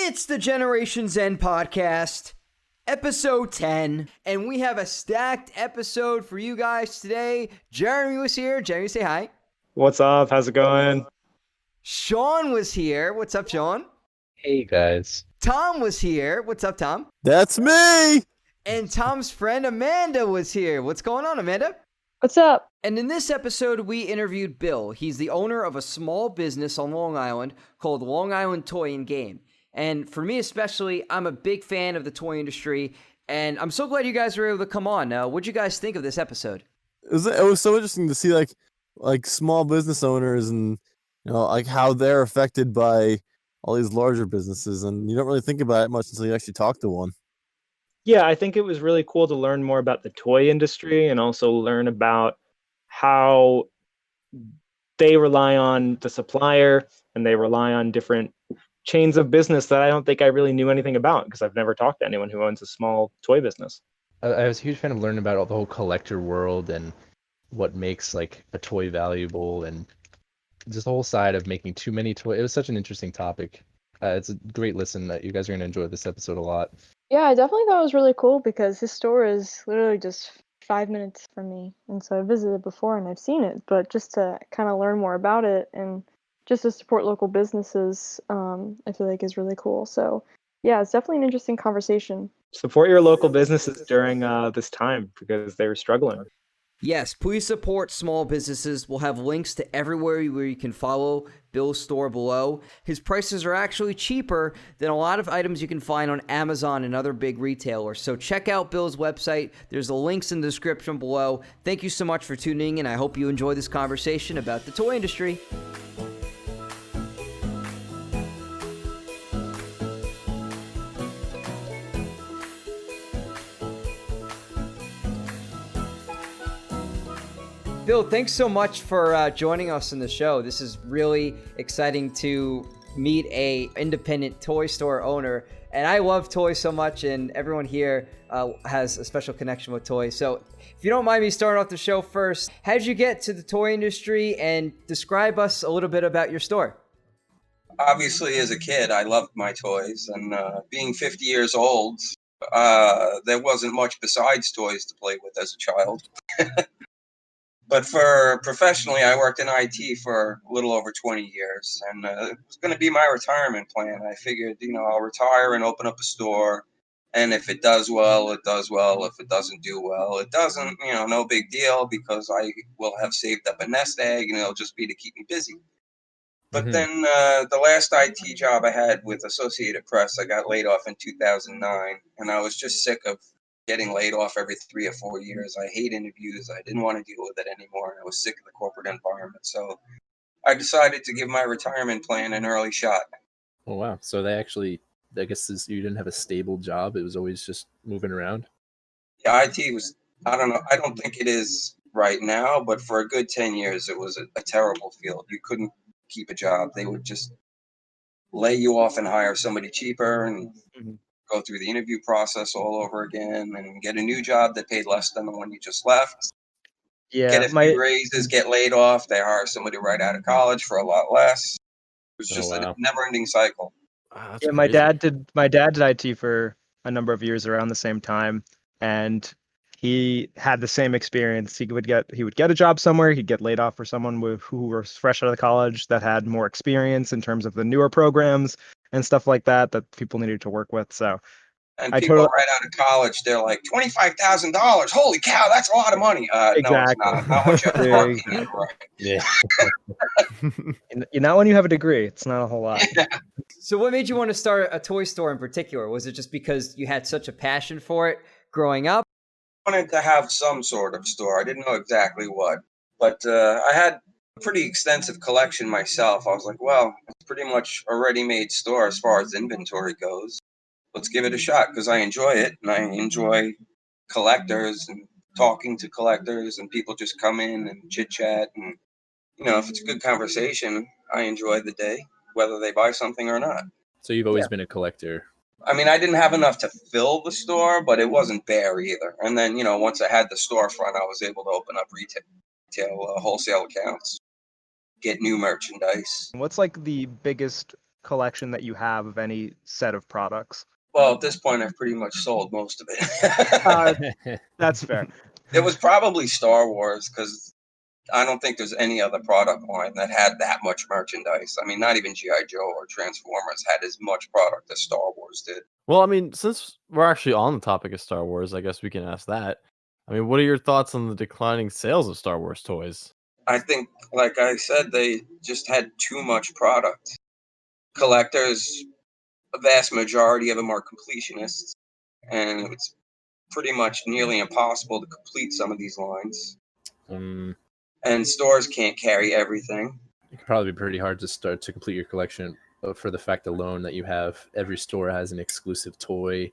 It's the Generation Zen podcast, episode 10, and we have a stacked episode for you guys today. Jeremy was here. Jeremy, say hi. What's up? How's it going? Sean was here. What's up, Sean? Hey, guys. Tom was here. What's up, Tom? That's me! And Tom's friend Amanda was here. What's going on, Amanda? What's up? And in this episode, we interviewed Bill. He's the owner of a small business on Long Island called Long Island Toy and Game. And for me especially, I'm a big fan of the toy industry, and I'm so glad you guys were able to come on. What'd you guys think of this episode? It was so interesting to see like small business owners and like how they're affected by all these larger businesses, and you don't really think about it much until you actually talk to one. Yeah, I think it was really cool to learn more about the toy industry and also learn about how they rely on the supplier and they rely on different chains of business that I don't think I really knew anything about because I've never talked to anyone who owns a small toy business. I was a huge fan of learning about all the whole collector world and what makes like a toy valuable and just the whole side of making too many toys. It was such an interesting topic. It's a great listen. That you guys are going to enjoy this episode a lot. Yeah, I definitely thought it was really cool because his store is literally just 5 minutes from me. And so I visited before and I've seen it, but just to kind of learn more about it and just to support local businesses, I feel like is really cool. So yeah, it's definitely an interesting conversation. Support your local businesses during this time because they're struggling. Yes, please support small businesses. We'll have links to everywhere where you can follow Bill's store below. His prices are actually cheaper than a lot of items you can find on Amazon and other big retailers. So check out Bill's website. There's the links in the description below. Thank you so much for tuning in. I hope you enjoy this conversation about the toy industry. Bill, thanks so much for joining us in the show. This is really exciting to meet a independent toy store owner. And I love toys so much, and everyone here has a special connection with toys. So if you don't mind me starting off the show first, how did you get to the toy industry, and describe us a little bit about your store? Obviously, as a kid, I loved my toys. And being 50 years old, there wasn't much besides toys to play with as a child. But for professionally, I worked in IT for a little over 20 years, and it was going to be my retirement plan. I figured, I'll retire and open up a store, and if it does well, it does well. If it doesn't do well, it doesn't, no big deal, because I will have saved up a nest egg, and it'll just be to keep me busy. But then the last IT job I had with Associated Press, I got laid off in 2009, and I was just sick of getting laid off every 3 or 4 years. I hate interviews. I didn't want to deal with it anymore. I was sick of the corporate environment. So I decided to give my retirement plan an early shot. Oh, wow. So they actually, I guess you didn't have a stable job. It was always just moving around. Yeah, IT was, I don't know. I don't think it is right now, but for a good 10 years, it was a terrible field. You couldn't keep a job. They would just lay you off and hire somebody cheaper and go through the interview process all over again and get a new job that paid less than the one you just left. Yeah, get a few raises, get laid off. They hire somebody right out of college for a lot less. It was just a never-ending cycle. Yeah, my dad did IT for a number of years around the same time, and he had the same experience. He would get a job somewhere, he'd get laid off for someone who was fresh out of college that had more experience in terms of the newer programs and stuff like that people needed to work with. So, and people right out of college, they're like $25,000. Holy cow, that's a lot of money. Exactly. No, it's not. Not what you have Yeah. Not when you have a degree. It's not a whole lot. Yeah. So what made you want to start a toy store in particular? Was it just because you had such a passion for it growing up? I wanted to have some sort of store. I didn't know exactly what, but I had a pretty extensive collection myself. I was like, well, it's pretty much a ready-made store as far as inventory goes. Let's give it a shot, because I enjoy it, and I enjoy collectors and talking to collectors, and people just come in and chit-chat. And, if it's a good conversation, I enjoy the day, whether they buy something or not. So you've always been a collector. I mean, I didn't have enough to fill the store, but it wasn't bare either. And then, once I had the storefront, I was able to open up retail wholesale accounts, get new merchandise. What's like the biggest collection that you have of any set of products? Well, at this point, I've pretty much sold most of Uh, it. That's fair. It was probably Star Wars, because I don't think there's any other product line that had that much merchandise. I mean, not even G.I. Joe or Transformers had as much product as Star Wars did. Well, I mean, since we're actually on the topic of Star Wars, I guess we can ask that. I mean, what are your thoughts on the declining sales of Star Wars toys? I think, like I said, they just had too much product. Collectors, a vast majority of them are completionists, and it's pretty much nearly impossible to complete some of these lines. And stores can't carry everything. It could probably be pretty hard to start to complete your collection for the fact alone that you have every store has an exclusive toy,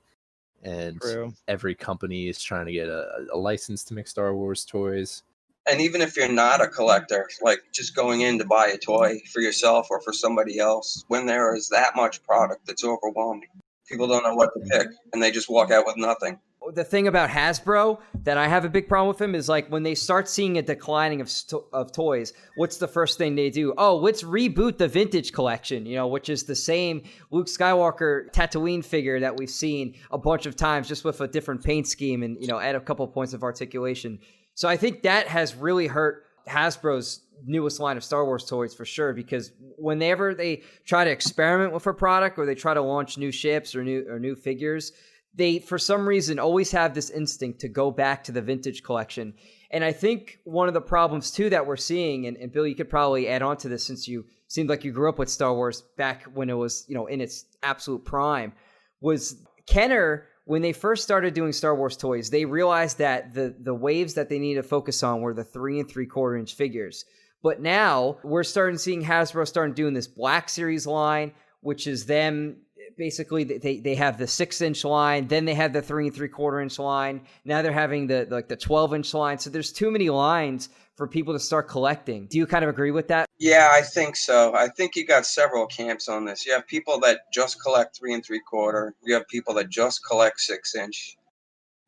and True. every company is trying to get a license to make Star Wars toys. And even if you're not a collector, like just going in to buy a toy for yourself or for somebody else, when there is that much product, it's overwhelming. People don't know what to pick, and they just walk out with nothing. The thing about Hasbro that I have a big problem with him is like when they start seeing a declining of toys, what's the first thing they do? Oh, let's reboot the vintage collection, which is the same Luke Skywalker Tatooine figure that we've seen a bunch of times, just with a different paint scheme and, add a couple of points of articulation. So I think that has really hurt Hasbro's newest line of Star Wars toys for sure, because whenever they try to experiment with a product or they try to launch new ships or new figures, they, for some reason, always have this instinct to go back to the vintage collection. And I think one of the problems, too, that we're seeing, and Bill, you could probably add on to this since you seemed like you grew up with Star Wars back when it was, in its absolute prime, was Kenner, when they first started doing Star Wars toys, they realized that the waves that they needed to focus on were the 3 3/4 inch figures. But now we're seeing Hasbro starting doing this Black Series line, which is them. Basically, they have the 6-inch line, then they have the 3 3/4 inch line. Now they're having the 12-inch line. So there's too many lines for people to start collecting. Do you kind of agree with that? Yeah, I think so. I think you got several camps on this. You have people that just collect 3 3/4. You have people that just collect 6-inch.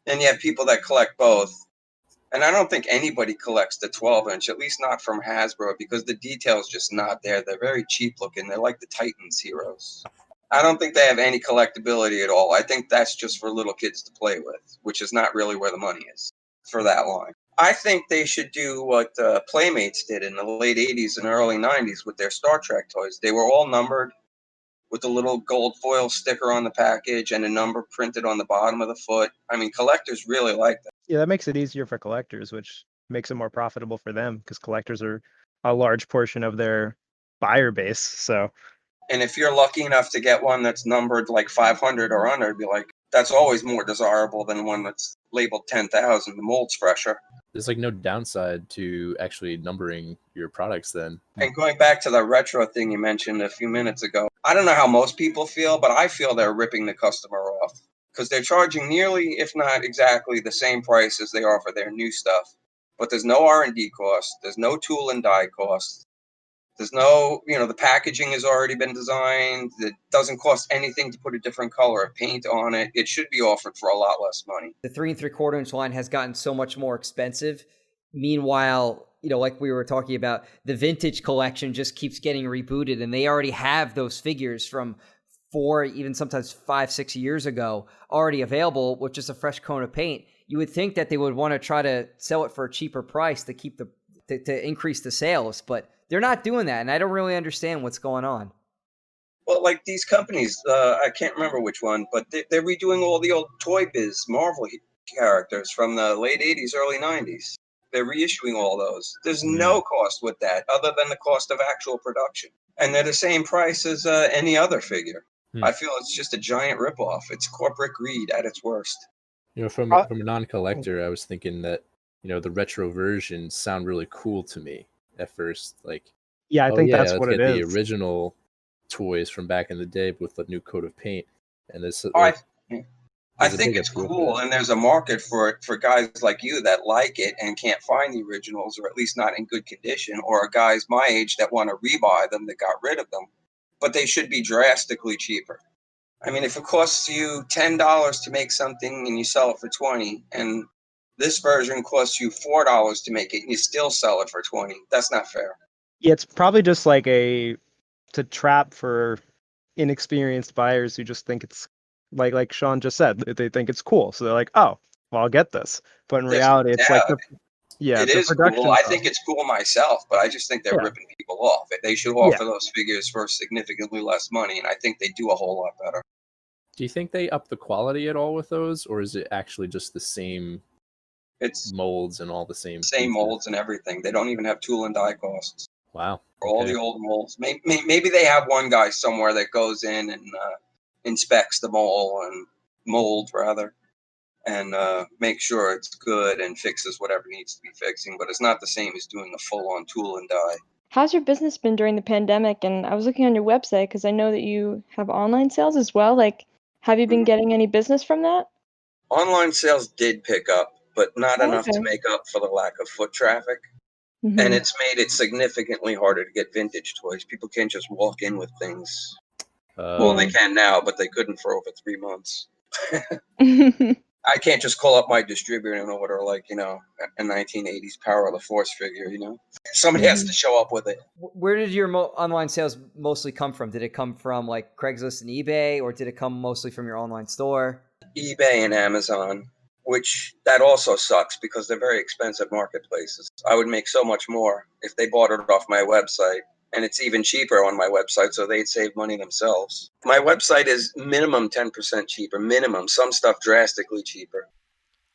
And you have people that collect both. And I don't think anybody collects the 12-inch, at least not from Hasbro, because the detail's just not there. They're very cheap looking. They're like the Titans heroes. I don't think they have any collectability at all. I think that's just for little kids to play with, which is not really where the money is for that line. I think they should do what Playmates did in the late 80s and early 90s with their Star Trek toys. They were all numbered with a little gold foil sticker on the package and a number printed on the bottom of the foot. I mean, collectors really like that. Yeah, that makes it easier for collectors, which makes it more profitable for them because collectors are a large portion of their buyer base. So, and if you're lucky enough to get one that's numbered like 500 or under, it'd be like, that's always more desirable than one that's labeled 10,000. The mold's fresher. There's like no downside to actually numbering your products then. And going back to the retro thing you mentioned a few minutes ago, I don't know how most people feel, but I feel they're ripping the customer off because they're charging nearly, if not exactly, the same price as they are for their new stuff. But there's no R&D cost. There's no tool and die cost. There's no, the packaging has already been designed. It doesn't cost anything to put a different color of paint on it. It should be offered for a lot less money. The 3 3/4 inch line has gotten so much more expensive. Meanwhile, like we were talking about, the vintage collection just keeps getting rebooted, and they already have those figures from 4, even sometimes 5, 6 years ago already available with just a fresh coat of paint. You would think that they would want to try to sell it for a cheaper price to keep to increase the sales, but they're not doing that, and I don't really understand what's going on. Well, like these companies, I can't remember which one, but they're redoing all the old Toy Biz Marvel characters from the late 80s, early 90s. They're reissuing all those. There's no cost with that other than the cost of actual production. And they're the same price as any other figure. I feel it's just a giant ripoff. It's corporate greed at its worst. From a non-collector, I was thinking that, the retro versions sound really cool to me at first. Like, yeah, I think that's what it is. The original toys from back in the day with the new coat of paint. And this, I think it's cool, and there's a market for it for guys like you that like it and can't find the originals, or at least not in good condition, or guys my age that want to rebuy them that got rid of them. But they should be drastically cheaper. I mean, if it costs you $10 to make something and you sell it for $20, and this version costs you $4 to make it and you still sell it for $20, that's not fair. Yeah, it's probably just like to trap for inexperienced buyers who just think it's like Sean just said, they think it's cool. So they're like, oh, well, I'll get this. But in There's reality, no it's like doubt. It the is cool. production I cost. think it's cool myself, but I just think they're Yeah. ripping people off. They should Yeah. offer those figures for significantly less money, and I think they do a whole lot better. Do you think they up the quality at all with those, or is it actually just the same It's molds and all the same same pieces? molds and everything. They don't even have tool and die costs Wow. for all the old molds. Maybe they have one guy somewhere that goes in and inspects the mold rather, and make sure it's good and fixes whatever needs to be fixing. But it's not the same as doing a full-on tool and die. How's your business been during the pandemic? And I was looking on your website because I know that you have online sales as well. Like, have you been getting any business from that? Online sales did pick up, but not Oh, enough to okay. make up for the lack of foot traffic. And Mhm. it's made it significantly harder to get vintage toys. People can't just walk in with things. Well, they Yeah. can now, but they couldn't for over 3 months. I can't just call up my distributor and order like, a 1980s Power of the Force figure, Somebody has to show up with it. Where did your online sales mostly come from? Did it come from like Craigslist and eBay, or did it come mostly from your online store? eBay and Amazon, which that also sucks because they're very expensive marketplaces. I would make so much more if they bought it off my website, and it's even cheaper on my website, so they'd save money themselves. My website is minimum 10% cheaper, minimum. Some stuff drastically cheaper.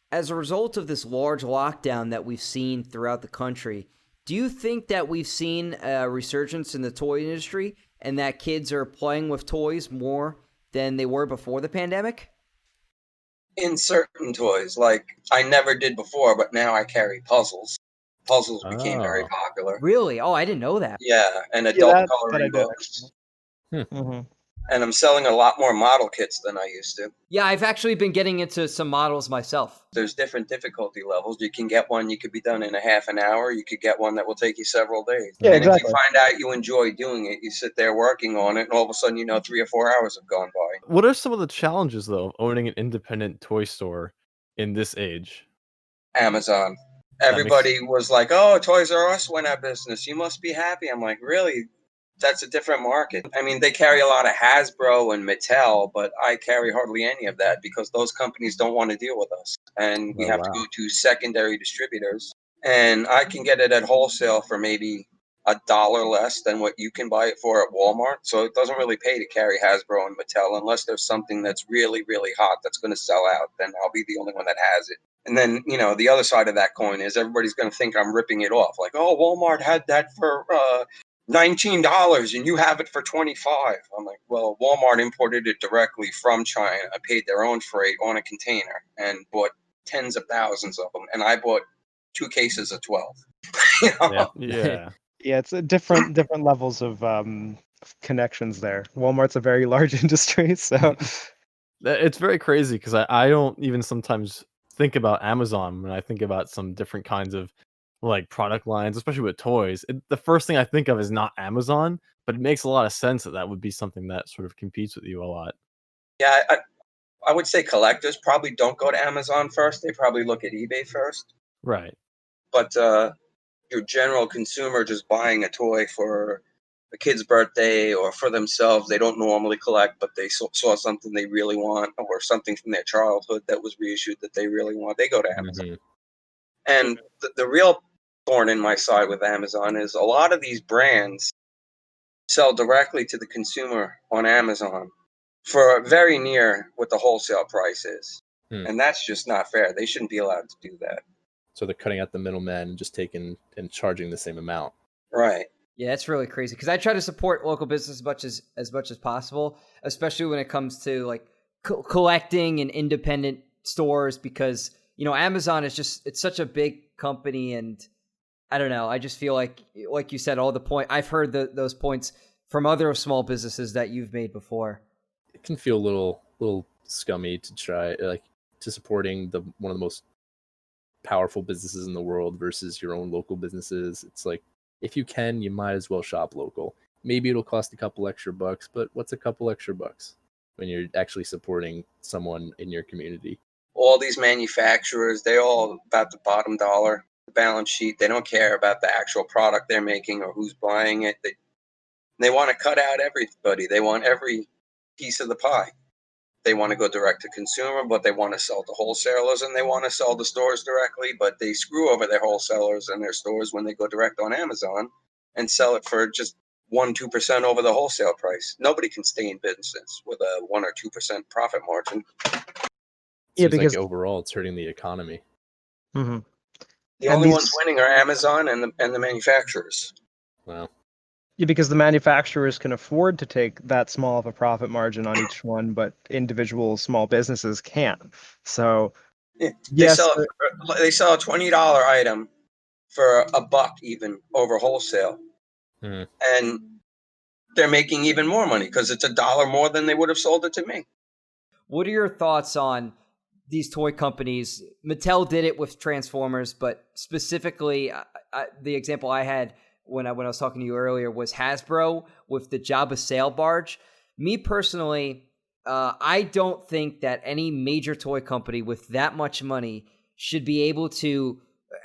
As a result of this large lockdown that we've seen throughout the country, do you think that we've seen a resurgence in the toy industry and that kids are playing with toys more than they were before the pandemic? In certain toys, like I never did before, but now I carry puzzles. Puzzles became very popular. Really? Oh, I didn't know that. Yeah, and Yeah, adult that I coloring did books. Mm-hmm. And I'm selling a lot more model kits than I used to. Yeah, I've actually been getting into some models myself. There's different difficulty levels. You can get one, you could be done in a half an hour. You could get one that will take you several days. Yeah, and exactly. if you find out you enjoy doing it, you sit there working on it, and all of a sudden, 3 or 4 hours have gone by. What are some of the challenges though of owning an independent toy store in this age? Amazon. That makes Everybody was like, "Oh, Toys R Us went out of business. You must be happy." I'm like, "Really? That's a different market." I mean, they carry a lot of Hasbro and Mattel, but I carry hardly any of that because those companies don't want to deal with us. And we Oh, have to wow. go to secondary distributors. And I can get it at wholesale for maybe $1 less than what you can buy it for at Walmart. So it doesn't really pay to carry Hasbro and Mattel unless there's something that's really, really hot that's going to sell out. Then I'll be the only one that has it. And then, the other side of that coin is everybody's going to think I'm ripping it off. Like, oh, Walmart had that for $19 and you have it for $25. I'm like, well, Walmart imported it directly from China. I paid their own freight on a container and bought tens of thousands of them. And I bought 2 cases of 12. Yeah. Yeah. Yeah, it's a different levels of connections there. Walmart's a very large industry, so It's very crazy because I don't even sometimes think about Amazon when I think about some different kinds of like product lines, especially with toys. The first thing I think of is not Amazon, but it makes a lot of sense that that would be something that sort of competes with you a lot. Yeah, I would say collectors probably don't go to Amazon first. They probably look at eBay first. Right. But your general consumer just buying a toy for a kid's birthday or for themselves, they don't normally collect, but they saw something they really want or something from their childhood that was reissued that they really want, they go to Amazon. And the real thorn in my side with Amazon is a lot of these brands sell directly to the consumer on Amazon for very near what the wholesale price is. And that's just not fair. They shouldn't be allowed to do that. So they're cutting out the middleman and just taking and charging the same amount. Right. Yeah, it's really crazy because I try to support local business as much as possible, especially when it comes to like collecting and independent stores because Amazon is it's such a big company and I don't know, I just feel like you said all the point I've heard those points from other small businesses that you've made before. It can feel a little scummy to try to supporting one of the most powerful businesses in the world versus your own local businesses. It's like, if you can, you might as well shop local. Maybe it'll cost a couple extra bucks, but what's a couple extra bucks when you're actually supporting someone in your community? All these manufacturers, they're all about the bottom dollar, the balance sheet. They don't care about the actual product they're making or who's buying it. They want to cut out everybody. They want every piece of the pie. They want to go direct to consumer, but they want to sell to wholesalers, and they want to sell to stores directly, but they screw over their wholesalers and their stores when they go direct on Amazon and sell it for just 1-2% over the wholesale price. Nobody can stay in business with a 1 or 2% profit margin. Seems because like overall it's hurting the economy. Mhm. The And only these- ones winning are Amazon and the manufacturers. Wow. Yeah, because the manufacturers can afford to take that small of a profit margin on each one, but individual small businesses can't. So Yeah, yes, they sell a $20 item for $1 even over wholesale, Hmm. and they're making even more money because it's $1 more than they would have sold it to me. What are your thoughts on these toy companies? Mattel did it with Transformers, but specifically, the example I had when I was talking to you earlier was Hasbro with the Jabba sail barge. Me personally, I don't think that any major toy company with that much money should be able to,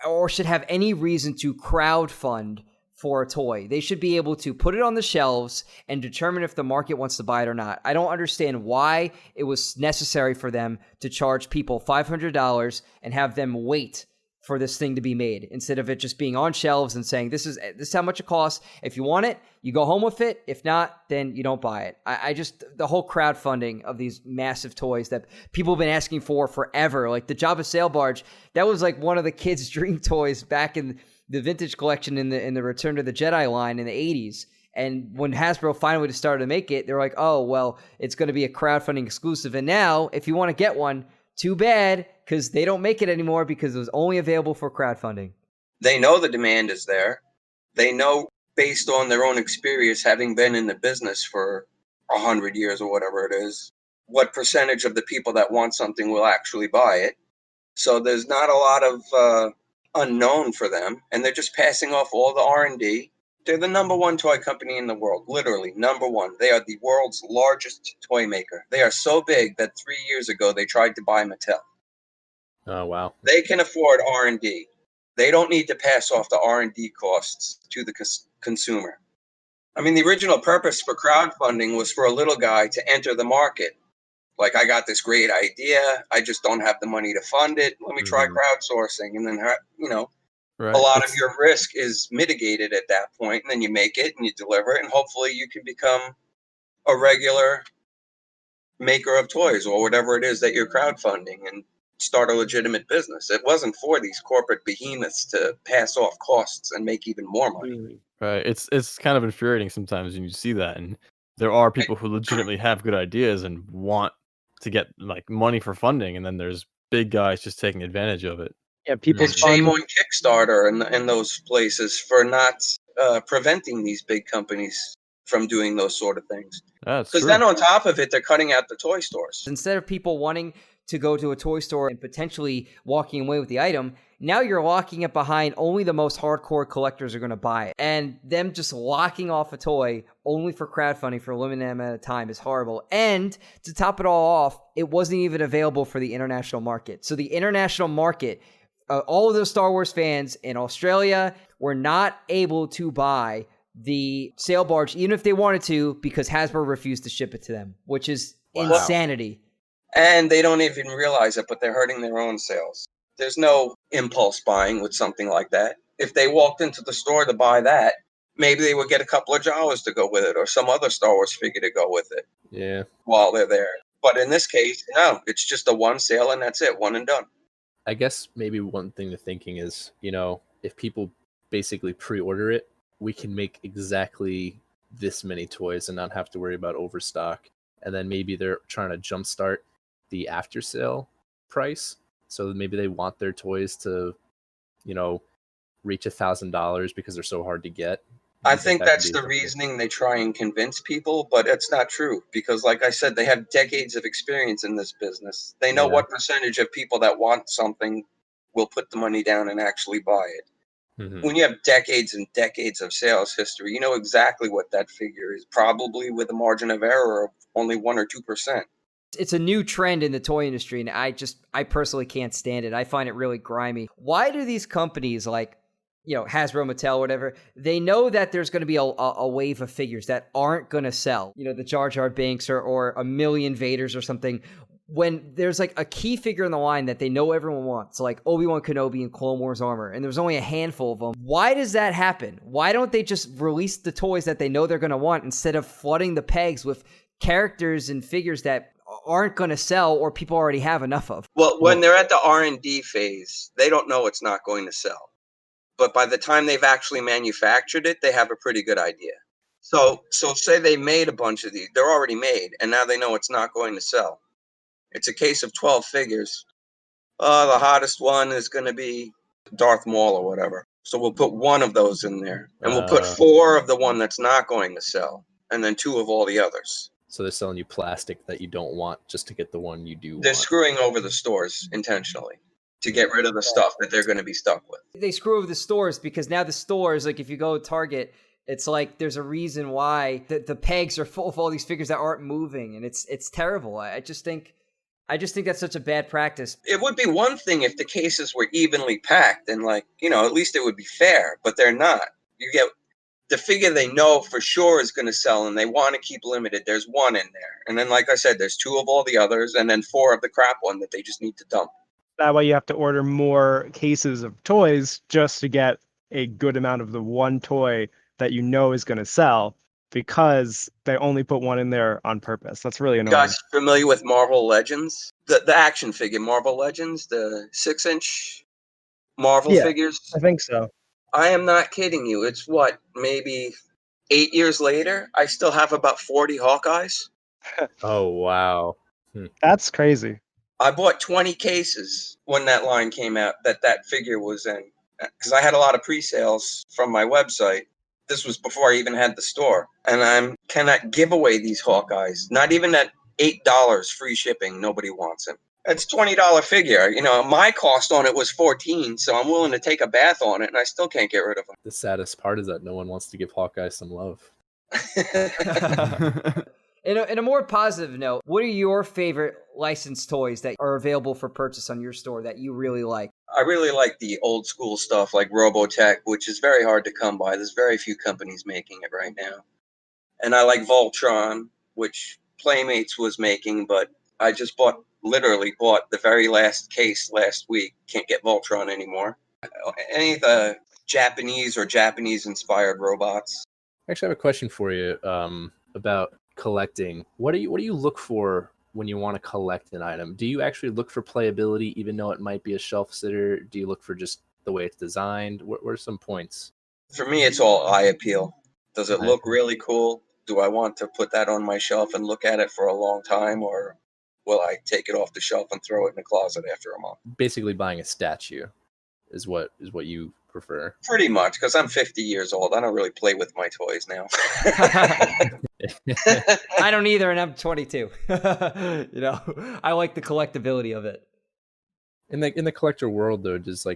or should have any reason to crowdfund for a toy. They should be able to put it on the shelves and determine if the market wants to buy it or not. I don't understand why it was necessary for them to charge people $500 and have them wait for this thing to be made instead of it just being on shelves and saying, this is how much it costs. If you want it, you go home with it. If not, then you don't buy it. I just, the whole crowdfunding of these massive toys that people have been asking for forever, like the Jabba sail barge, that was like one of the kids' dream toys back in the vintage collection in the Return to the Jedi line in the 80s. And when Hasbro finally started to make it, they're like, oh, well, it's going to be a crowdfunding exclusive. And now, if you want to get one, too bad, because they don't make it anymore because it was only available for crowdfunding. They know the demand is there. They know, based on their own experience, having been in the business for 100 years or whatever it is, what percentage of the people that want something will actually buy it. So there's not a lot of unknown for them, and they're just passing off all the R&D. They're the number one toy company in the world, literally number one. They are the world's largest toy maker. They are so big that 3 years ago they tried to buy Mattel. Oh wow. They can afford R&D. They don't need to pass off the R&D costs to the consumer. I mean, the original purpose for crowdfunding was for a little guy to enter the market. Like, I got this great idea. I just don't have the money to fund it. Let me try crowdsourcing. And then, Right. a lot of your risk is mitigated at that point. And then you make it and you deliver it. And hopefully you can become a regular maker of toys or whatever it is that you're crowdfunding and start a legitimate business. It wasn't for these corporate behemoths to pass off costs and make even more money. Right. It's kind of infuriating sometimes when you see that, and there are people who legitimately have good ideas and want to get like money for funding, and then there's big guys just taking advantage of it. yeah, people's And shame fun. on Kickstarter and those places for not preventing these big companies from doing those sort of things. That's Because true. then on top of it, they're cutting out the toy stores. Instead of people wanting to go to a toy store and potentially walking away with the item, now you're locking it behind only the most hardcore collectors are going to buy it. And them just locking off a toy only for crowdfunding for a limited amount of time is horrible. And to top it all off, it wasn't even available for the international market. So the international market, all of those Star Wars fans in Australia were not able to buy the sail barge, even if they wanted to, because Hasbro refused to ship it to them, which is insanity. And they don't even realize it, but they're hurting their own sales. There's no impulse buying with something like that. If they walked into the store to buy that, maybe they would get a couple of Jawas to go with it or some other Star Wars figure to go with it Yeah. while they're there. But in this case, no, it's just a one sale and that's it, one and done. I guess maybe one thing to thinking is, if people basically pre-order it, we can make exactly this many toys and not have to worry about overstock. And then maybe they're trying to jumpstart the after sale price. So maybe they want their toys to, reach $1,000 because they're so hard to get. I think that could that's be the something. reasoning they try and convince people, but it's not true because, like I said, they have decades of experience in this business. They know Yeah. what percentage of people that want something will put the money down and actually buy it. When you have decades and decades of sales history, you know exactly what that figure is, probably with a margin of error of only 1 or 2%. It's a new trend in the toy industry, and I personally can't stand it. I find it really grimy. Why do these companies like Hasbro, Mattel, whatever, they know that there's going to be a wave of figures that aren't going to sell. The Jar Jar Binks or a million Vaders or something. When there's like a key figure in the line that they know everyone wants, like Obi-Wan Kenobi and Clone Wars armor, and there's only a handful of them. Why does that happen? Why don't they just release the toys that they know they're going to want instead of flooding the pegs with characters and figures that aren't going to sell or people already have enough of? Well, when they're at the R&D phase, they don't know it's not going to sell. But by the time they've actually manufactured it, they have a pretty good idea. So say they made a bunch of these. They're already made, and now they know it's not going to sell. It's a case of 12 figures. The hottest one is going to be Darth Maul or whatever. So we'll put one of those in there. And we'll put 4 of the one that's not going to sell. And then 2 of all the others. So they're selling you plastic that you don't want just to get the one you do They're want. screwing over the stores intentionally to get rid of the stuff that they're going to be stuck with. They screw over the stores because now the stores, like if you go to Target, it's like there's a reason why the pegs are full of all these figures that aren't moving, and it's terrible. I just think that's such a bad practice. It would be one thing if the cases were evenly packed and at least it would be fair, but they're not. You get the figure they know for sure is going to sell and they want to keep limited. There's one in there. And then, like I said, there's 2 of all the others and then 4 of the crap one that they just need to dump. That way you have to order more cases of toys just to get a good amount of the one toy that you know is going to sell, because they only put one in there on purpose. That's really annoying. You guys familiar with Marvel Legends? The action figure, Marvel Legends, the 6-inch Marvel figures? I think so. I am not kidding you. It's maybe 8 years later? I still have about 40 Hawkeyes. Oh, wow. That's crazy. I bought 20 cases when that line came out that figure was in, because I had a lot of pre-sales from my website. This was before I even had the store. And I cannot give away these Hawkeyes. Not even at $8 free shipping. Nobody wants them. It's $20 figure. My cost on it was $14, so I'm willing to take a bath on it, and I still can't get rid of them. The saddest part is that no one wants to give Hawkeye some love. In a more positive note, what are your favorite licensed toys that are available for purchase on your store that you really like? I really like the old school stuff like Robotech, which is very hard to come by. There's very few companies making it right now. And I like Voltron, which Playmates was making, but I just literally bought the very last case last week. Can't get Voltron anymore. Any of the Japanese or Japanese-inspired robots. Actually, I have a question for you about collecting. What do you look for when you want to collect an item? Do you actually look for playability, even though it might be a shelf sitter? Do you look for just the way it's designed? What are some points? For me, it's all eye appeal. Does it look really cool? Do I want to put that on my shelf and look at it for a long time, or will I take it off the shelf and throw it in the closet after a month? Basically, buying a statue is what you prefer. Pretty much, because I'm 50 years old. I don't really play with my toys now. I don't either, and I'm 22. I like the collectability of it. In the collector world, though, does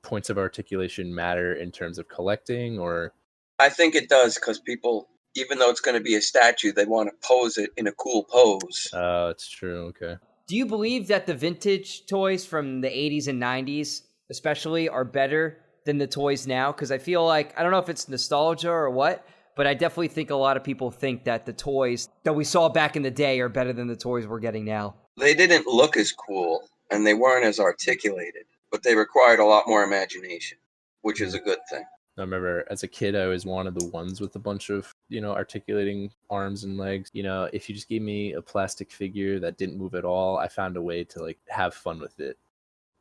points of articulation matter in terms of collecting, or? I think it does, because people, even though it's going to be a statue, they want to pose it in a cool pose. Oh, it's true. Okay. Do you believe that the vintage toys from the 80s and 90s especially are better than the toys now? Because I feel like, I don't know if it's nostalgia or what, but I definitely think a lot of people think that the toys that we saw back in the day are better than the toys we're getting now. They didn't look as cool, and they weren't as articulated, but they required a lot more imagination, which is a good thing. I remember as a kid, I always wanted the ones with a bunch of, articulating arms and legs. If you just gave me a plastic figure that didn't move at all, I found a way to have fun with it.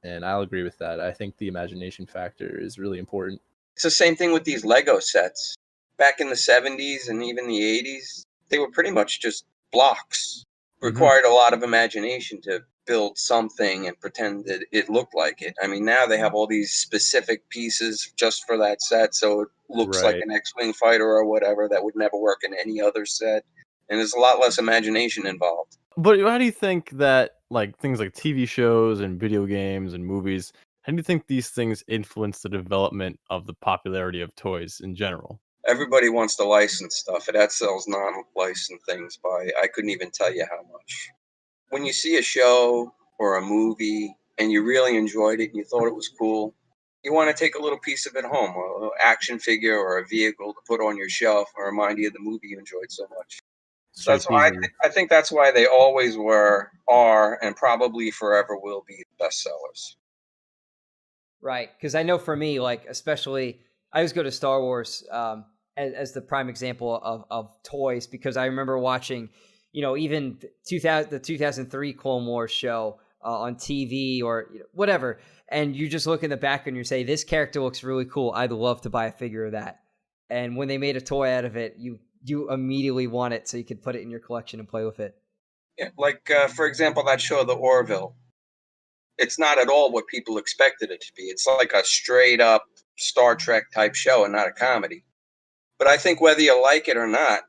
And I'll agree with that. I think the imagination factor is really important. It's the same thing with these Lego sets. Back in the 70s and even the 80s, they were pretty much just blocks. Required a lot of imagination to build something and pretend that it looked like it. I mean, now they have all these specific pieces just for that set, so it looks like an X-Wing fighter or whatever that would never work in any other set. And there's a lot less imagination involved. But how do you think that things like TV shows and video games and movies, how do you think these things influence the development of the popularity of toys in general? Everybody wants to license stuff, and that sells non-licensed things by, I couldn't even tell you how much. When you see a show or a movie and you really enjoyed it and you thought it was cool, You want to take a little piece of it home, a little action figure or a vehicle to put on your shelf and remind you of the movie you enjoyed so much. So that's why I think that's why they always were, are, and probably forever will be bestsellers. Right, because I know for me, like especially, I always go to Star Wars as the prime example of toys, because I remember watching, even the 2003 Clone Wars show on TV or whatever, and you just look in the back and you say, this character looks really cool. I'd love to buy a figure of that. And when they made a toy out of it, you immediately want it so you could put it in your collection and play with it. Yeah, like, for example, that show, The Orville. It's not at all what people expected it to be. It's like a straight up Star Trek type show and not a comedy. But I think whether you like it or not,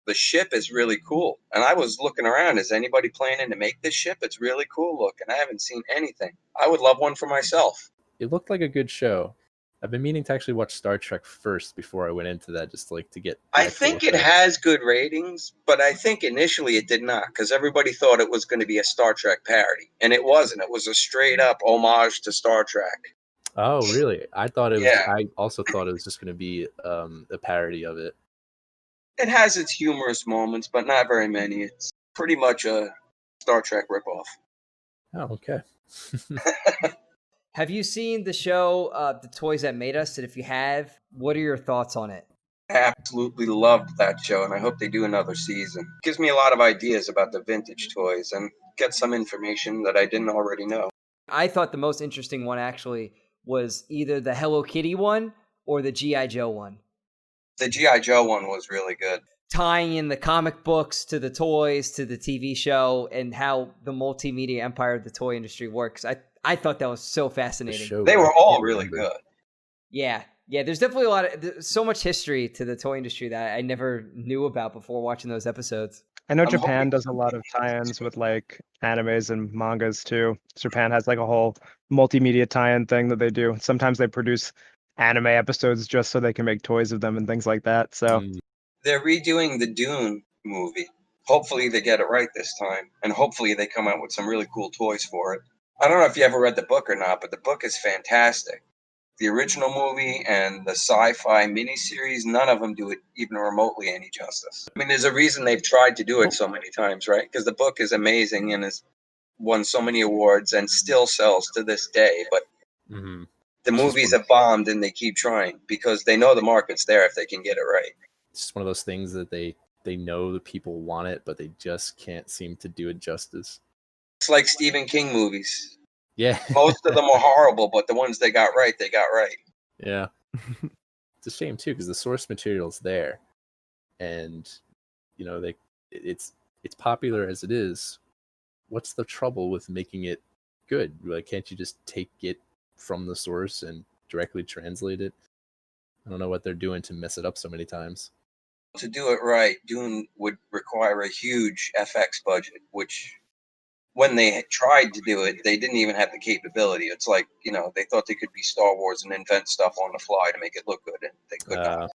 the ship is really cool. And I was looking around, is anybody planning to make this ship? It's really cool looking. I haven't seen anything. I would love one for myself. It looked like a good show. I've been meaning to actually watch Star Trek first before I went into that, just to get. I think it has good ratings, but I think initially it did not, because everybody thought it was going to be a Star Trek parody, and it wasn't. It was a straight up homage to Star Trek. Oh, really? I thought it was. I also thought it was just going to be a parody of it. It has its humorous moments, but not very many. It's pretty much a Star Trek ripoff. Oh, okay. Have you seen the show, The Toys That Made Us? And if you have, what are your thoughts on it? I absolutely loved that show, and I hope they do another season. It gives me a lot of ideas about the vintage toys and get some information that I didn't already know. I thought the most interesting one actually was either the Hello Kitty one or the G.I. Joe one. The G.I. Joe one was really good. Tying in the comic books to the toys to the TV show and how the multimedia empire of the toy industry works. I thought that was so fascinating. They were all really good. Yeah. There's definitely there's so much history to the toy industry that I never knew about before watching those episodes. I know Japan does a lot of tie-ins with like animes and mangas too. Japan has like a whole multimedia tie-in thing that they do. Sometimes they produce anime episodes just so they can make toys of them and things like that. So they're redoing the Dune movie. Hopefully they get it right this time, and hopefully they come out with some really cool toys for it. I don't know if you ever read the book or not, but the book is fantastic. The original movie and the sci-fi miniseries, none of them do it even remotely any justice. I mean, there's a reason they've tried to do it so many times, right? Because the book is amazing and has won so many awards and still sells to this day. But the movies have bombed, and they keep trying because they know the market's there if they can get it right. It's just one of those things that they know the people want it, but they just can't seem to do it justice. It's like Stephen King movies. Yeah. Most of them are horrible, but the ones they got right, they got right. Yeah. It's a shame too, because the source material's there, and it's popular as it is. What's the trouble with making it good? Like, can't you just take it from the source and directly translate it? I don't know what they're doing to mess it up so many times. To do it right, Dune would require a huge FX budget, which when they tried to do it, they didn't even have the capability. It's like, they thought they could be Star Wars and invent stuff on the fly to make it look good, and they could not.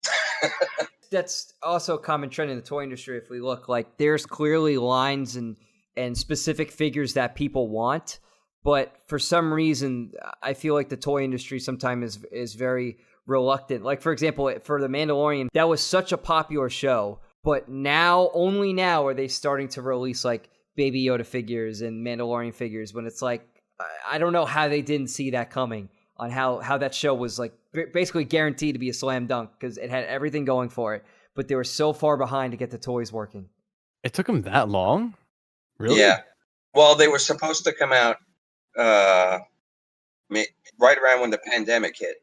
That's also a common trend in the toy industry. If we look, like, there's clearly lines and specific figures that people want, but for some reason, I feel like the toy industry sometimes is very reluctant. Like, for example, for The Mandalorian, that was such a popular show, but only now are they starting to release like Baby Yoda figures and Mandalorian figures, when it's like, I don't know how they didn't see that coming, on how that show was like basically guaranteed to be a slam dunk because it had everything going for it, but they were so far behind to get the toys working. It took them that long? Really? Yeah. Well, they were supposed to come out right around when the pandemic hit.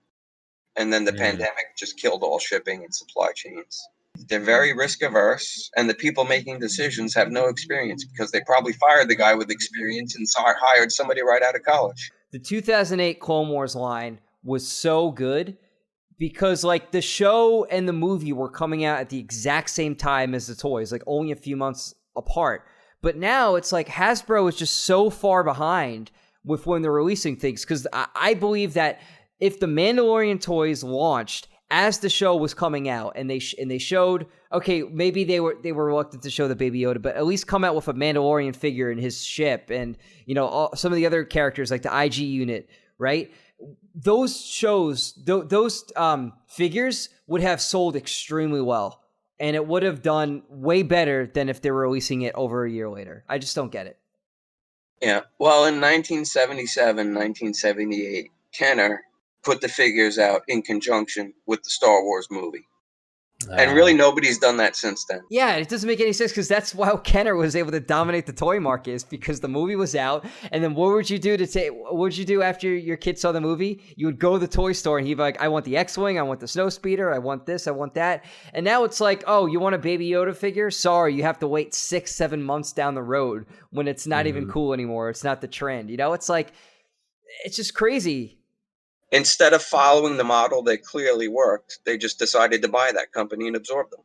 And then the pandemic just killed all shipping and supply chains. They're very risk averse, and the people making decisions have no experience because they probably fired the guy with experience and hired somebody right out of college. The 2008 Clone Wars line was so good because like the show and the movie were coming out at the exact same time as the toys, like only a few months apart. But now it's like Hasbro is just so far behind with when they're releasing things, because I believe that if the Mandalorian toys launched as the show was coming out, and they showed, okay, maybe they were reluctant to show the Baby Yoda, but at least come out with a Mandalorian figure in his ship, and some of the other characters like the IG unit, right? those shows, those figures would have sold extremely well, and it would have done way better than if they were releasing it over a year later. I just don't get it. Yeah. Well, in 1977, 1978, Kenner put the figures out in conjunction with the Star Wars movie. And really, nobody's done that since then. Yeah, it doesn't make any sense because that's why Kenner was able to dominate the toy market, is because the movie was out. And then what would you do what would you do after your kid saw the movie? You would go to the toy store and he'd be like, I want the X-Wing, I want the Snow Speeder, I want this, I want that. And now it's like, oh, you want a Baby Yoda figure? Sorry, you have to wait 6-7 months down the road when it's not even cool anymore. It's not the trend. It's like, it's just crazy. Instead of following the model that clearly worked, they just decided to buy that company and absorb them.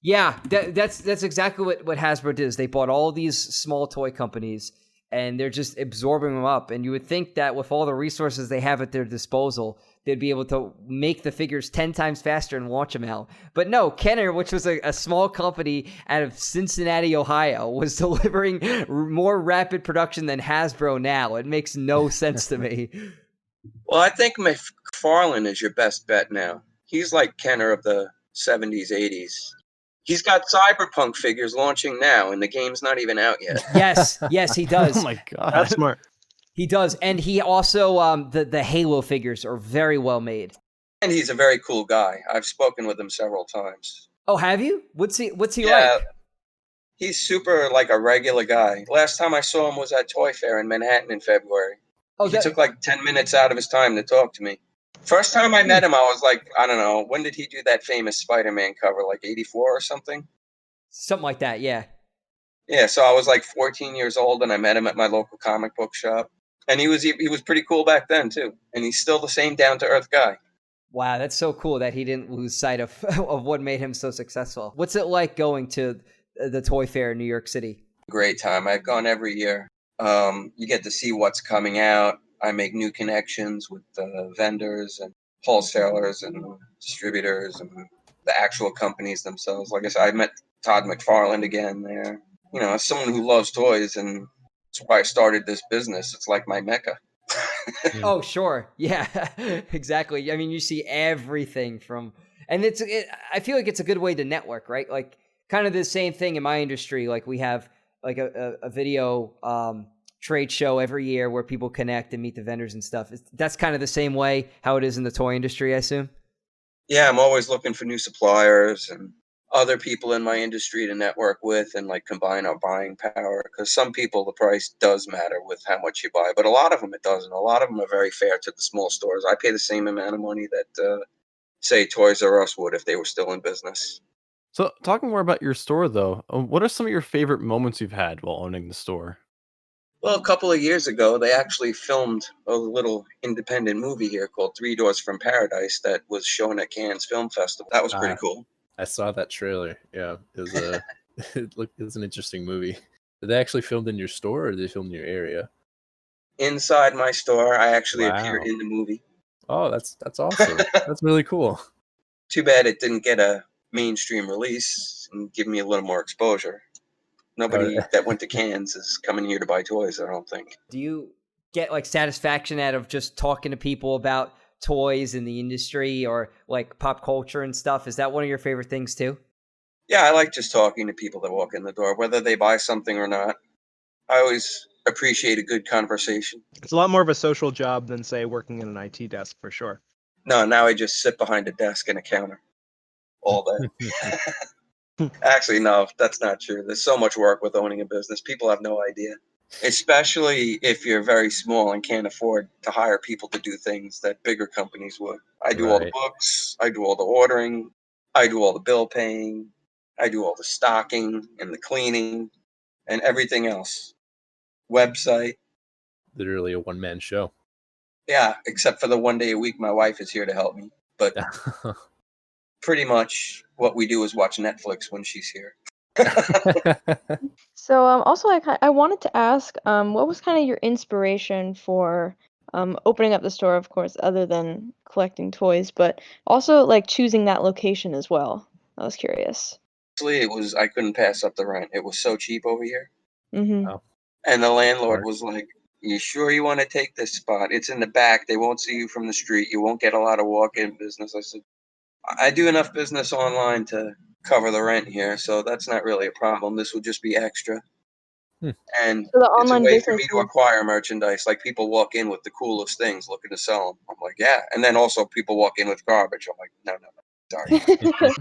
Yeah, that's exactly what Hasbro did. Is they bought all these small toy companies and they're just absorbing them up. And you would think that with all the resources they have at their disposal, they'd be able to make the figures 10 times faster and launch them out. But no, Kenner, which was a small company out of Cincinnati, Ohio, was delivering more rapid production than Hasbro now. It makes no sense to me. Well, I think McFarlane is your best bet now. He's like Kenner of the 70s, 80s. He's got Cyberpunk figures launching now, and the game's not even out yet. Yes, he does. Oh my god, That's smart. He does, and he also the Halo figures are very well made. And he's a very cool guy. I've spoken with him several times. Oh, have you? What's he like? He's super like a regular guy. Last time I saw him was at Toy Fair in Manhattan in February. Oh, He took like 10 minutes out of his time to talk to me. First time I met him, I was like, I don't know, when did he do that famous Spider-Man cover? Like 84 or something? something like that, yeah. Yeah, so I was like 14 years old, and I met him at my local comic book shop. And he was pretty cool back then, too. And he's still the same down-to-earth guy. Wow, that's so cool that he didn't lose sight of what made him so successful. What's it like going to the Toy Fair in New York City? Great time. I've gone every year. You get to see what's coming out. I make new connections with vendors and wholesalers and distributors and the actual companies themselves. Like I said, I met Todd McFarlane again there. As someone who loves toys, and that's why I started this business. It's like my mecca. Oh, sure. Yeah, exactly. I mean, you see everything from, and I feel like it's a good way to network, right? Like kind of the same thing in my industry. Like we have like a video trade show every year where people connect and meet the vendors and stuff. That's kind of the same way how it is in the toy industry, I assume. Yeah, I'm always looking for new suppliers and other people in my industry to network with and like combine our buying power. Because some people, the price does matter with how much you buy, but a lot of them it doesn't. A lot of them are very fair to the small stores. I pay the same amount of money that say Toys R Us would if they were still in business. So, talking more about your store, though, what are some of your favorite moments you've had while owning the store? Well, a couple of years ago, they actually filmed a little independent movie here called Three Doors from Paradise that was shown at Cannes Film Festival. That was pretty cool. I saw that trailer. Yeah, it was it was an interesting movie. Did they actually film in your store, or did they film in your area? Inside my store, I actually Wow. appeared in the movie. Oh, that's awesome. That's really cool. Too bad it didn't get a mainstream release and give me a little more exposure. Nobody that went to Cannes is coming here to buy toys, I don't think. Do you get like satisfaction out of just talking to people about toys in the industry or like pop culture and stuff? Is that one of your favorite things too? Yeah, I like just talking to people that walk in the door, whether they buy something or not. I always appreciate a good conversation. It's a lot more of a social job than, say, working in an IT desk, for sure. No, now I just sit behind a desk and a counter all day. Actually, no, that's not true. There's so much work with owning a business. People have no idea. Especially if you're very small and can't afford to hire people to do things that bigger companies would. I do all the Right. books. I do all the ordering. I do all the bill paying. I do all the stocking and the cleaning and everything else. Website. Literally a one-man show. Yeah, except for the one day a week my wife is here to help me. But pretty much what we do is watch Netflix when she's here. So also I wanted to ask what was kind of your inspiration for opening up the store, of course, other than collecting toys, but also like choosing that location as well. I was curious. Actually, I couldn't pass up the rent. It was so cheap over here. Mm-hmm. Oh, And the landlord Smart. was like, You sure you want to take this spot? It's in the back. They won't see you from the street. You won't get a lot of walk-in business. I said, I do enough business online to cover the rent here, so that's not really a problem. This will just be extra. And So the it's a online way for business me to acquire merchandise. Like people walk in with the coolest things looking to sell them. I'm like, yeah. And then also people walk in with garbage. I'm like, no, sorry. So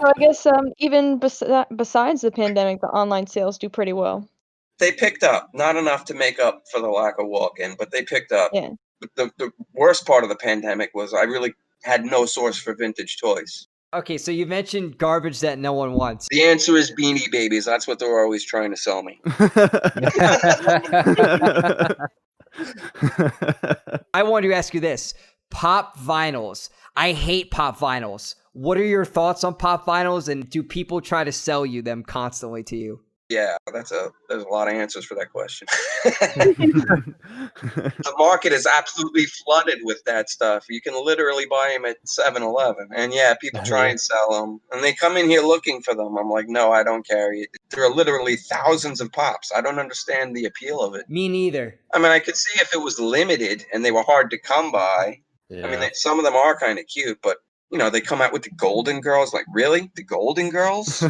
I guess even besides the pandemic, the online sales do pretty well. They picked up. Not enough to make up for the lack of walk-in, but they picked up. Yeah. But the worst part of the pandemic was I really had no source for vintage toys. Okay, so you mentioned garbage that no one wants. The answer is Beanie Babies. That's what they were always trying to sell me. I wanted to ask you this. Pop vinyls. I hate pop vinyls. What are your thoughts on pop vinyls, and do people try to sell you them constantly to you? Yeah, there's a lot of answers for that question. The market is absolutely flooded with that stuff. You can literally buy them at 7-Eleven. And yeah, people try and sell them. And they come in here looking for them. I'm like, no, I don't carry it. There are literally thousands of pops. I don't understand the appeal of it. Me neither. I mean, I could see if it was limited and they were hard to come by. Yeah. I mean, some of them are kind of cute, but you know, they come out with the Golden Girls. Like, really? The Golden Girls?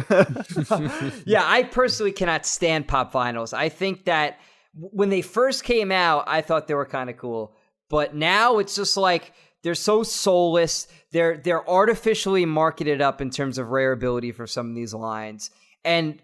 Yeah, I personally cannot stand pop vinyls. I think that when they first came out, I thought they were kind of cool. But now it's just like they're so soulless. They're artificially marketed up in terms of rarability for some of these lines. And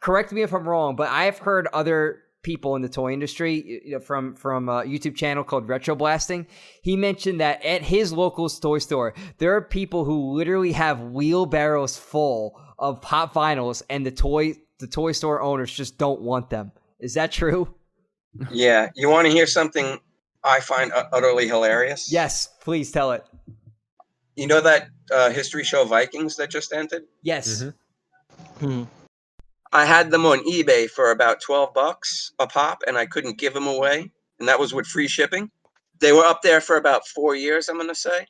correct me if I'm wrong, but I've heard other people in the toy industry, you know, from a YouTube channel called Retro Blasting. He mentioned that at his local toy store, there are people who literally have wheelbarrows full of pop vinyls, and the toy store owners just don't want them. Is that true? Yeah. You want to hear something I find utterly hilarious? Yes, please tell it. You know that history show Vikings that just ended? Yes. Mm-hmm. I had them on eBay for about $12 a pop, and I couldn't give them away. And that was with free shipping. They were up there for about 4 years, I'm going to say.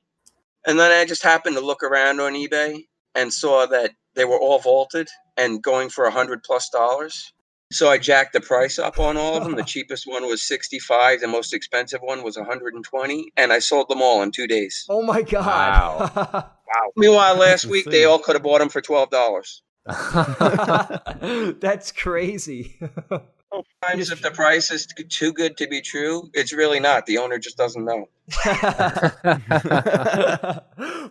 And then I just happened to look around on eBay and saw that they were all vaulted and going for $100+. So I jacked the price up on all of them. The cheapest one was $65. The most expensive one was $120. And I sold them all in 2 days. Oh my God. Wow. Meanwhile, last That's week, insane. they all could have bought them for $12. That's crazy. Sometimes if the price is too good to be true, it's really not. The owner just doesn't know.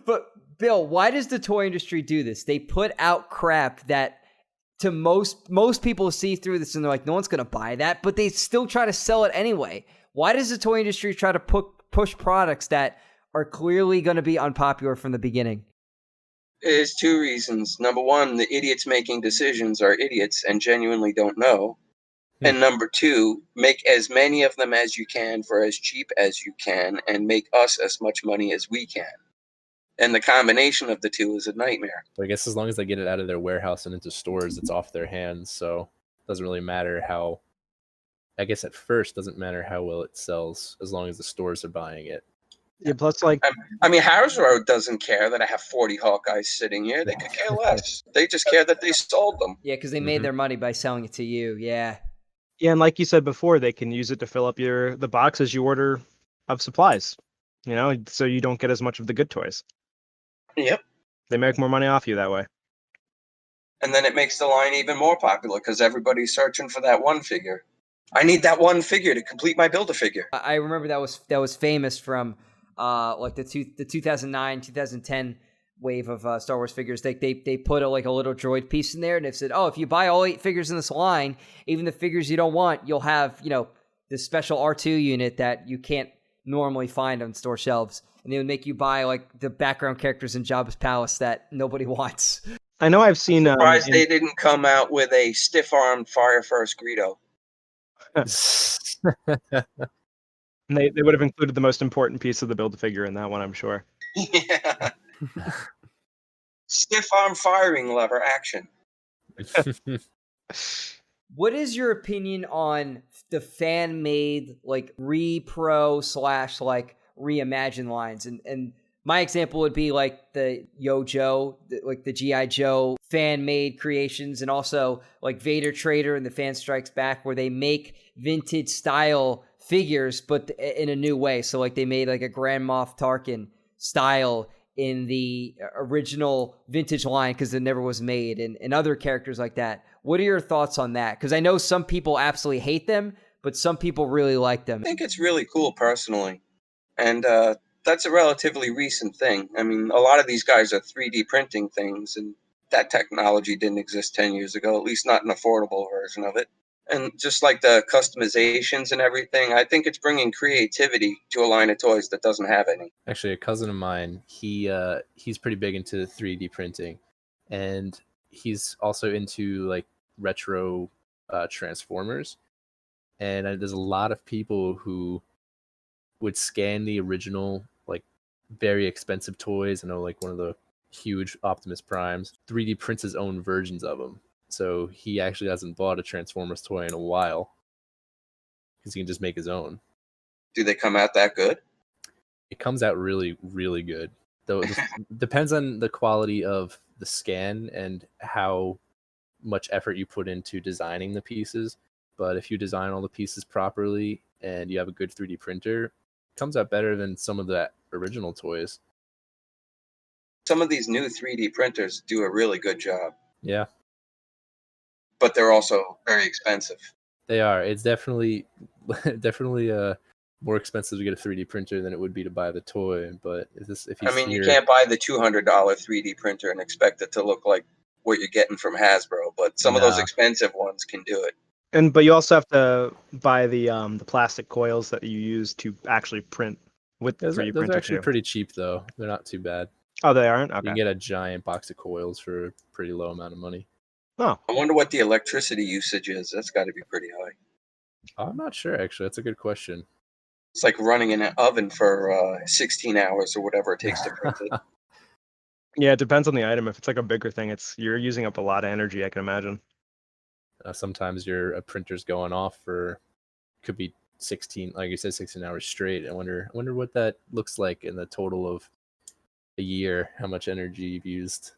But Bill, why does the toy industry do this? They put out crap that to most people see through this and they're like, no one's going to buy that, but they still try to sell it anyway. Why does the toy industry try to push products that are clearly going to be unpopular from the beginning? There's two reasons. Number one, the idiots making decisions are idiots and genuinely don't know. And number two, make as many of them as you can for as cheap as you can and make us as much money as we can. And the combination of the two is a nightmare. But I guess as long as they get it out of their warehouse and into stores, it's off their hands. So it doesn't really matter how, I guess at first, doesn't matter how well it sells as long as the stores are buying it. Yeah, plus like I mean, Harris Road doesn't care that I have 40 Hawkeyes sitting here. They could care less. They just care that they sold them. Yeah, because they made their money by selling it to you. Yeah. yeah, and like you said before, they can use it to fill up the boxes you order of supplies. You know, so you don't get as much of the good toys. Yep. They make more money off you that way. And then it makes the line even more popular because everybody's searching for that one figure. I need that one figure to complete my Build-A-Figure. I remember that was famous from like the 2009, 2010 wave of Star Wars figures. They put a little droid piece in there, and it said, oh, if you buy all 8 figures in this line, even the figures you don't want, you'll have, you know, this special R2 unit that you can't normally find on store shelves. And they would make you buy like the background characters in Jabba's palace that nobody wants. I know I've seen. Surprised they didn't come out with a stiff-armed Fire First Greedo. They would have included the most important piece of the Build-A-Figure in that one, I'm sure. Yeah. Stiff-arm firing lever action. What is your opinion on the fan-made like repro / like reimagine lines? And my example would be like the Yo-Jo, like the G.I. Joe fan-made creations, and also like Vader Trader and the Fan Strikes Back, where they make vintage style figures, but in a new way. So like they made like a Grand Moff Tarkin style in the original vintage line because it never was made, and other characters like that. What are your thoughts on that? Because I know some people absolutely hate them, but some people really like them. I think it's really cool personally. And that's a relatively recent thing. I mean, a lot of these guys are 3D printing things, and that technology didn't exist 10 years ago, at least not an affordable version of it. And just like the customizations and everything, I think it's bringing creativity to a line of toys that doesn't have any. Actually, a cousin of mine, he's pretty big into 3D printing, and he's also into like retro Transformers. And there's a lot of people who would scan the original, like very expensive toys. I know, like one of the huge Optimus Primes 3D prints his own versions of them. So he actually hasn't bought a Transformers toy in a while because he can just make his own. Do they come out that good? It comes out really, really good. Though depends on the quality of the scan and how much effort you put into designing the pieces. But if you design all the pieces properly and you have a good 3D printer, it comes out better than some of the original toys. Some of these new 3D printers do a really good job. Yeah. But they're also very expensive. They are. It's definitely more expensive to get a 3D printer than it would be to buy the toy. But you can't buy the $200 3D printer and expect it to look like what you're getting from Hasbro. But some of those expensive ones can do it. But you also have to buy the plastic coils that you use to actually print with the 3D printer. Those are actually pretty cheap, though. They're not too bad. Oh, they aren't? Okay. You can get a giant box of coils for a pretty low amount of money. Oh. I wonder what the electricity usage is. That's got to be pretty high. I'm not sure, actually. That's a good question. It's like running in an oven for 16 hours or whatever it takes to print it. Yeah, it depends on the item. If it's like a bigger thing, you're using up a lot of energy, I can imagine. Sometimes your printer's going off for, could be 16, like you said, 16 hours straight. I wonder what that looks like in the total of a year, how much energy you've used.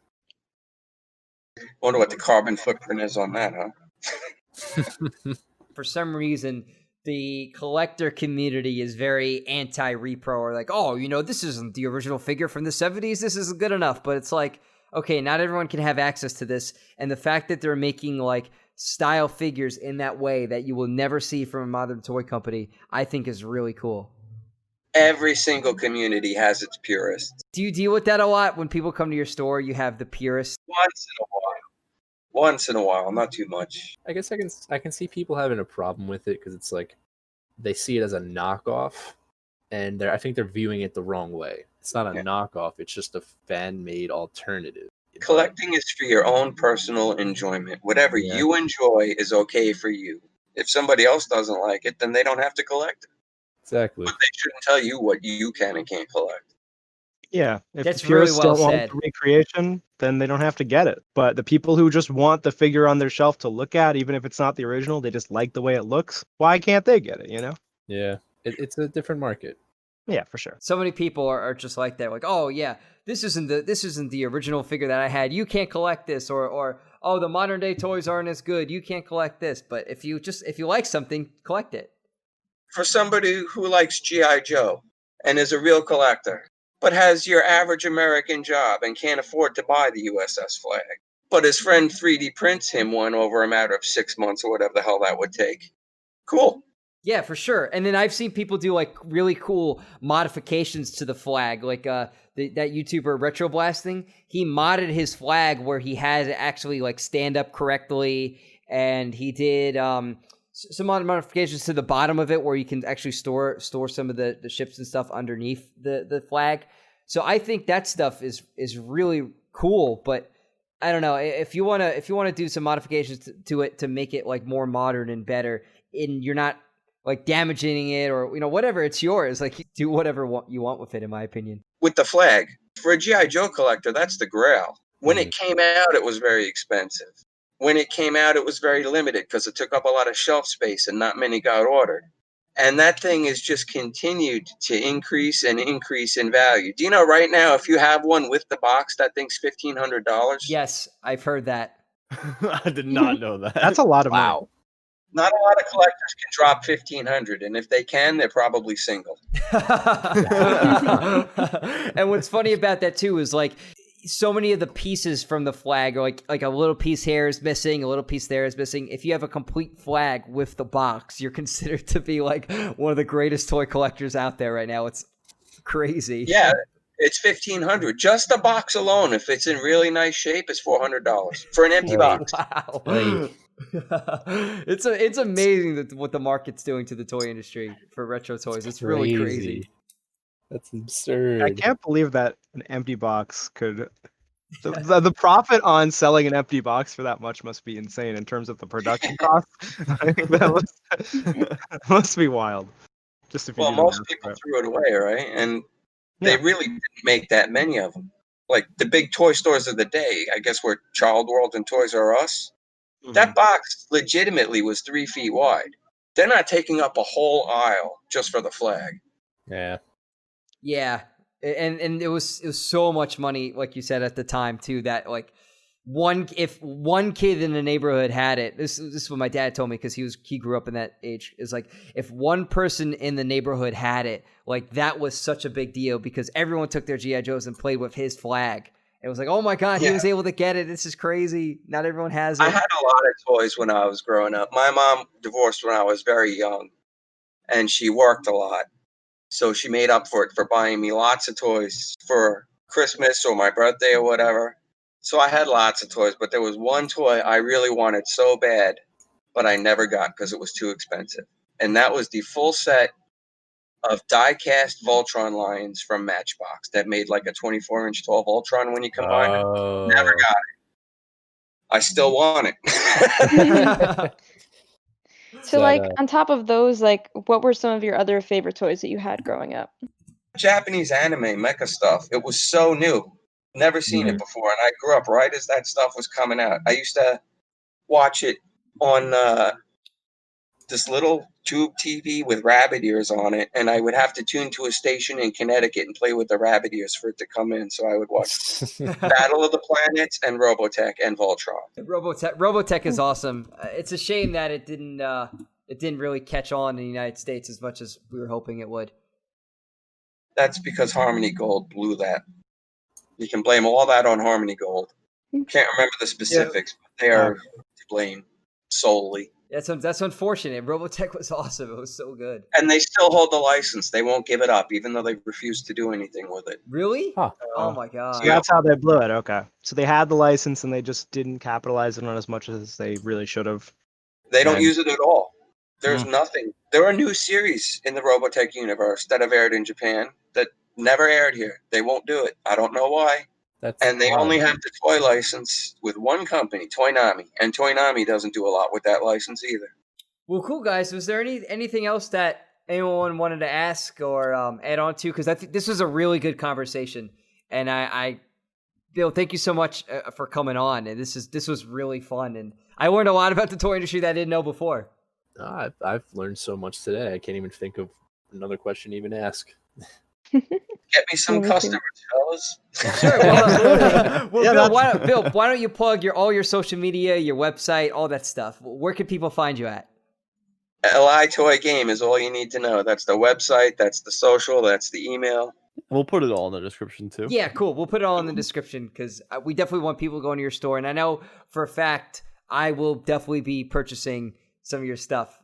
I wonder what the carbon footprint is on that, huh? For some reason, the collector community is very anti-repro, or like, oh, this isn't the original figure from the 70s. This isn't good enough. But it's like, okay, not everyone can have access to this. And the fact that they're making like style figures in that way that you will never see from a modern toy company, I think is really cool. Every single community has its purists. Do you deal with that a lot when people come to your store? You have the purists? Once in a while, not too much. I guess I can see people having a problem with it because it's like they see it as a knockoff, and I think they're viewing it the wrong way. It's not a knockoff; it's just a fan-made alternative. Collecting is for your own personal enjoyment. Whatever you enjoy is okay for you. If somebody else doesn't like it, then they don't have to collect it. Exactly. But they shouldn't tell you what you can and can't collect. Yeah, if that's the purists really well don't said. want the recreation, then they don't have to get it. But the people who just want the figure on their shelf to look at, even if it's not the original, they just like the way it looks. Why can't they get it? Yeah, it's a different market. Yeah, for sure. So many people are just like that. Like, oh yeah, this isn't the original figure that I had. You can't collect this, or oh, the modern day toys aren't as good. You can't collect this. But if you like something, collect it. For somebody who likes G.I. Joe and is a real collector, but has your average American job and can't afford to buy the USS flag, but his friend 3D prints him one over a matter of 6 months or whatever the hell that would take. Cool. Yeah, for sure. And then I've seen people do like really cool modifications to the flag, like that YouTuber Retro Blasting. He modded his flag where he had it actually like stand up correctly, and he did some modifications to the bottom of it where you can actually store some of the ships and stuff underneath the flag. So I think that stuff is really cool. But I don't know, if you want to do some modifications to it to make it like more modern and better, and you're not like damaging it or whatever, it's yours. Like, do whatever you want with it, in my opinion. With the flag, for a G.I. Joe collector, that's the grail. When it came out, it was very expensive. When it came out, it was very limited because it took up a lot of shelf space and not many got ordered. And that thing has just continued to increase and increase in value. Do you know right now, if you have one with the box, that thing's $1,500? Yes, I've heard that. I did not know that. That's a lot of money. Not a lot of collectors can drop 1,500, and if they can, they're probably single. And what's funny about that too is like so many of the pieces from the flag are like a little piece here is missing, a little piece there is missing. If you have a complete flag with the box, you're considered to be like one of the greatest toy collectors out there right now. It's crazy. Yeah, it's 1,500. Just the box alone, if it's in really nice shape, is $400 for an empty box. Wow. Right. It's amazing that what the market's doing to the toy industry for retro toys. It's really crazy. That's absurd. I can't believe that an empty box could. The profit on selling an empty box for that much must be insane in terms of the production cost. I think that must be wild. Just if you Well, do the most math people for it. threw it away, right? And they Yeah. really didn't make that many of them. Like the big toy stores of the day, I guess were Child World and Toys R Us. That box legitimately was 3 feet wide. They're not taking up a whole aisle just for the flag. Yeah. Yeah, and it was so much money, like you said at the time too. That like if one kid in the neighborhood had it, this is what my dad told me because he grew up in that age. Is like if one person in the neighborhood had it, like that was such a big deal because everyone took their GI Joes and played with his flag. It was like, oh my god, he was able to get it. This is crazy. Not everyone has it. I had a lot of toys when I was growing up. My mom divorced when I was very young, and she worked a lot. So she made up for it for buying me lots of toys for Christmas or my birthday or whatever. So I had lots of toys, but there was one toy I really wanted so bad, but I never got because it was too expensive. And that was the full set of die-cast Voltron lines from Matchbox that made like a 24-inch tall Voltron when you combine it. Never got it. I still want it. So, like, on top of those, like, what were some of your other favorite toys that you had growing up? Japanese anime mecha stuff. It was so new. Never seen it before. And I grew up right as that stuff was coming out. I used to watch it on this little tube TV with rabbit ears on it. And I would have to tune to a station in Connecticut and play with the rabbit ears for it to come in. So I would watch Battle of the Planets and Robotech and Voltron. Robotech is awesome. It's a shame that it didn't really catch on in the United States as much as we were hoping it would. That's because Harmony Gold blew that. You can blame all that on Harmony Gold. Can't remember the specifics, but they are to blame solely. That's unfortunate. Robotech was awesome. It was so good. And they still hold the license. They won't give it up, even though they refuse to do anything with it. Really? Huh. Oh my god. So that's how they blew it. Okay. So they had the license and they just didn't capitalize on it as much as they really should have. They don't use it at all. There's nothing. There are new series in the Robotech universe that have aired in Japan that never aired here. They won't do it. I don't know why. And they only have the toy license with one company, Toynami. And Toynami doesn't do a lot with that license either. Well, cool, guys. Was there anything else that anyone wanted to ask or add on to? Because I think this was a really good conversation. And I Bill, thank you so much for coming on. And this was really fun. And I learned a lot about the toy industry that I didn't know before. I've learned so much today. I can't even think of another question to even ask. Get me some customers, fellas. Sure. Well, Bill, why don't you plug all your social media, your website, all that stuff? Where can people find you at? LI Toy Game is all you need to know. That's the website, that's the social, that's the email. We'll put it all in the description too. Yeah, cool. We'll put it all in the description because we definitely want people going to your store. And I know for a fact I will definitely be purchasing some of your stuff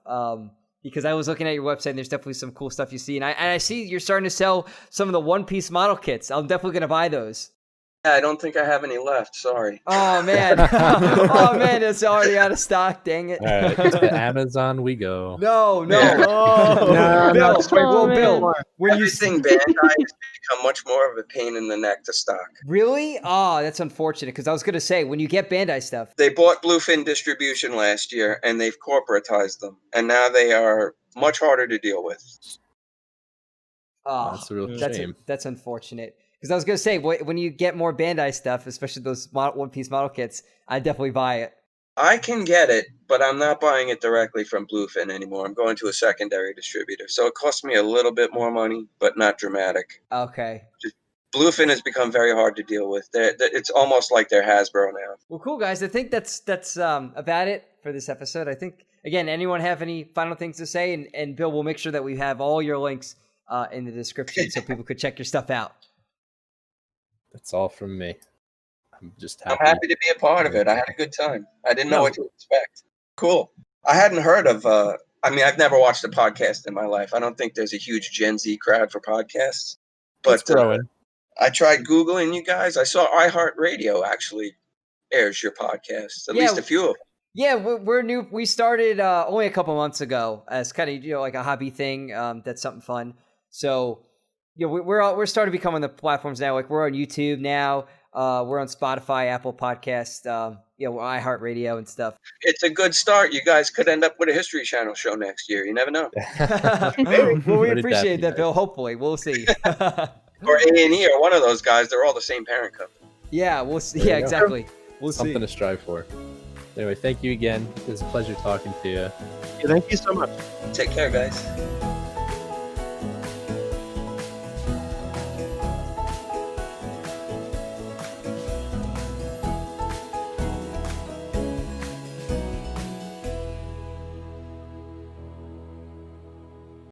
because I was looking at your website and there's definitely some cool stuff you see. And I see you're starting to sell some of the one-piece model kits. I'm definitely going to buy those. I don't think I have any left. Sorry. Oh, man. Oh, man. It's already out of stock. Dang it. All right, to Amazon we go. No. No, Bill, just wait well, for Bill, when you Everything Bandai has become much more of a pain in the neck to stock. Really? Oh, that's unfortunate because I was going to say, when you get Bandai stuff. They bought Bluefin Distribution last year, and they've corporatized them. And now they are much harder to deal with. Oh, That's a real shame. That's unfortunate. Because I was going to say, when you get more Bandai stuff, especially those one-piece model kits, I'd definitely buy it. I can get it, but I'm not buying it directly from Bluefin anymore. I'm going to a secondary distributor. So it costs me a little bit more money, but not dramatic. Okay. Bluefin has become very hard to deal with. It's almost like they're Hasbro now. Well, cool, guys. I think that's about it for this episode. I think, again, anyone have any final things to say? And Bill, we'll make sure that we have all your links in the description so people could check your stuff out. That's all from me. I'm just I'm happy. happy to be a part of it. I had a good time. I didn't know what to expect. Cool. I hadn't heard of, I've never watched a podcast in my life. I don't think there's a huge Gen Z crowd for podcasts. But It's growing. I tried Googling you guys. I saw iHeartRadio actually airs your podcasts, at least a few of them. Yeah, we're new. We started only a couple months ago as kind of like a hobby thing. That's something fun. So we're starting to become on the platforms now. Like we're on YouTube now. We're on Spotify, Apple Podcasts, iHeartRadio and stuff. It's a good start. You guys could end up with a History Channel show next year. You never know. Well, we appreciate that, Bill. Hopefully, we'll see. Or A&E or one of those guys. They're all the same parent company. Yeah, we'll see. Yeah, exactly. We'll see. Something to strive for. Anyway, thank you again. It was a pleasure talking to you. Thank you so much. Take care, guys.